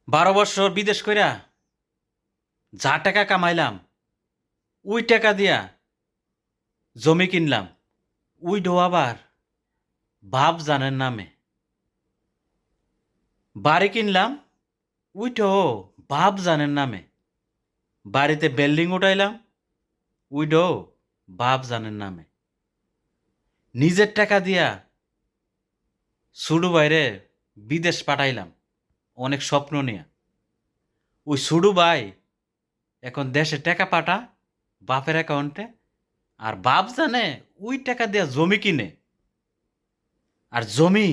12 বছর বিদেশ কইরা যা টাকা কামাইলাম ওই টাকা দিয়া জমি কিনলাম, ওইটাও আবার বাপ জানের নামে। বাড়ি কিনলাম, ওইটাও বাপ জানের নামে। বাড়িতে বিল্ডিং উঠাইলাম, ওইটাও বাপ জানের নামে। নিজের টাকা দিয়া ছুডু বাইরে বিদেশ পাঠাইলাম অনেক স্বপ্ন নিয়ে। ওই ছুডু ভাই এখন দেশে টাকা পাঠা বাপের অ্যাকাউন্টে, আর বাপ জানে ওই টাকা দিয়া জমি কিনে, আর জমি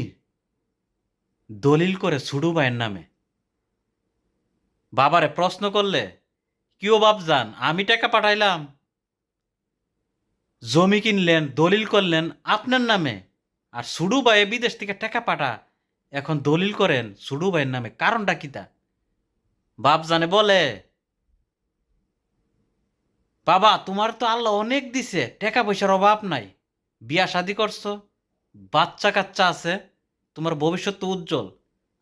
দলিল করে ছুডু ভাইয়ের নামে। বাবারে প্রশ্ন করলে, কিও বাপ জান, আমি টাকা পাঠাইলাম, জমি কিনলেন, দলিল করলেন আপনার নামে, আর ছুডু ভাই বিদেশ থেকে টাকা পাঠা এখন দলিল করেন ছুডু ভাইয়ের নামে, কারণটা কিতা? বাপ জানে বলে, বাবা তোমার তো আল্লাহ অনেক দিছে, টাকা পয়সার অভাব নাই, বিয়া শাদি করছো, বাচ্চা কাচ্চা আছে, তোমার ভবিষ্যৎ তো উজ্জ্বল।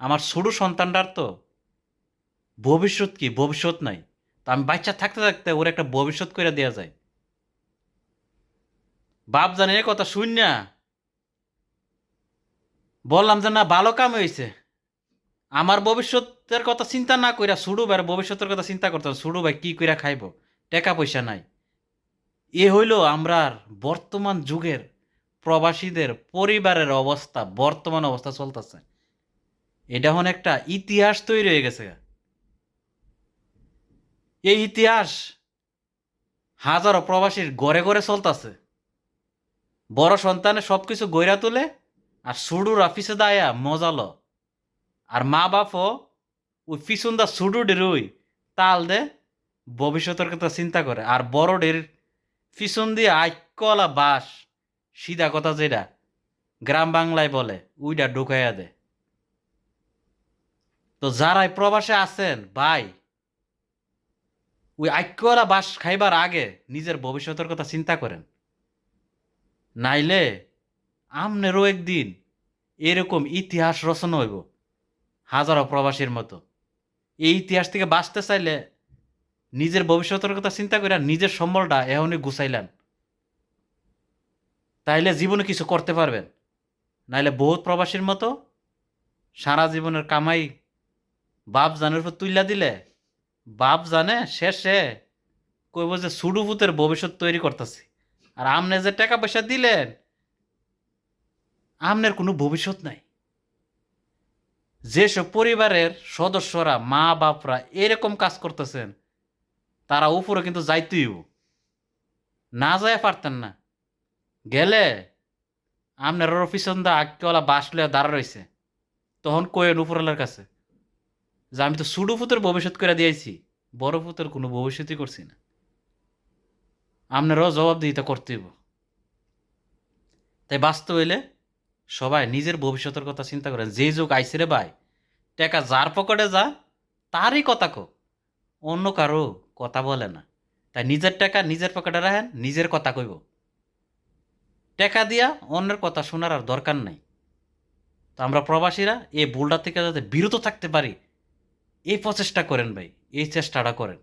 আমার ছোট সন্তানটার তো ভবিষ্যৎ কি, ভবিষ্যৎ নাই। তো আমি বাচ্চা থাকতে থাকতে ওর একটা ভবিষ্যৎ করে দেওয়া যায়। বাপ জানে এ কথা শুন না, বললাম যে না, ভালো কাম হয়েছে। আমার ভবিষ্যতের কথা চিন্তা না কইরা সুডু ভাইয়ের ভবিষ্যতের কথা চিন্তা করতাম, সুডু ভাই কি কইরা খাইব, টাকা পয়সা নাই। এ হইল আমরার বর্তমান যুগের প্রবাসীদের পরিবারের অবস্থা, বর্তমান অবস্থা চলতেছে। এটা এখন একটা ইতিহাস তৈরি হয়ে গেছে। এই ইতিহাস হাজারো প্রবাসীর ঘরে ঘরে চলতেছে। বড় সন্তানে সব কিছু গইরা তোলে, আর সুডুর অফিসে দায়া মজা ল। আর মা বাপও ওই পিছনদা সুডুডের ওই তাল দে ভবিষ্যতের কথা চিন্তা করে। আর বড়দের পিছন দিয়ে আইকলা বাস, সিধা কথা যেটা গ্রাম বাংলায় বলে, ওইটা ঢুকাইয়া দে। তো যারাই প্রবাসে আছেন ভাই, ওই আইকলা বাস খাইবার আগে নিজের ভবিষ্যতের কথা চিন্তা করেন, নাইলে আমনেরও একদিন এরকম ইতিহাস রচনা হইব হাজারো প্রবাসীর মতো। এই ইতিহাস থেকে বাঁচতে চাইলে নিজের ভবিষ্যতের কথা চিন্তা করে নিজের সম্বলটা এখনই গুছাইলেন, তাইলে জীবনে কিছু করতে পারবেন। নাইলে বহুত প্রবাসীর মতো সারা জীবনের কামাই বাপ জানের উপর তুইলা দিলে, বাপ জানে শেষে কইব যে সুডুপুতের ভবিষ্যৎ তৈরি করতেছি, আর আমনে যে টাকা পয়সা দিলেন, আমনের কোনো ভবিষ্যৎ নাই। যেসব পরিবারের সদস্যরা মা বাপরা এরকম কাজ করতেছেন, তারা উপরে কিন্তু যাইতেইব, না যায় পারতেন না। গেলে আপনার পিছন দা আঁকওয়ালা বাস লইয়া দাঁড়া রয়েছে, তখন কয়েন উপরওয়ালার কাছে যে আমি তো ছোটো ফুতের ভবিষ্যৎ করে দিয়েছি, বড় ফুতের কোনো ভবিষ্যৎই করছি না। আপনারও জবাবদিহিতা করতে হইব। তাই বাস্তব হইলে সবাই নিজের ভবিষ্যতের কথা চিন্তা করেন। যে যুগ আইসে রে ভাই, টাকা যার পকেটে যা তারই কথা কো, অন্য কারো কথা বলে না। তাই নিজের টাকা নিজের পকেটে রাখেন, নিজের কথা কইব। টাকা দিয়া অন্যের কথা শোনার আর দরকার নাই। তো আমরা প্রবাসীরা এই ভুলটা থেকে যাতে বিরত থাকতে পারি, এই প্রচেষ্টা করেন ভাই, এই চেষ্টাটা করেন।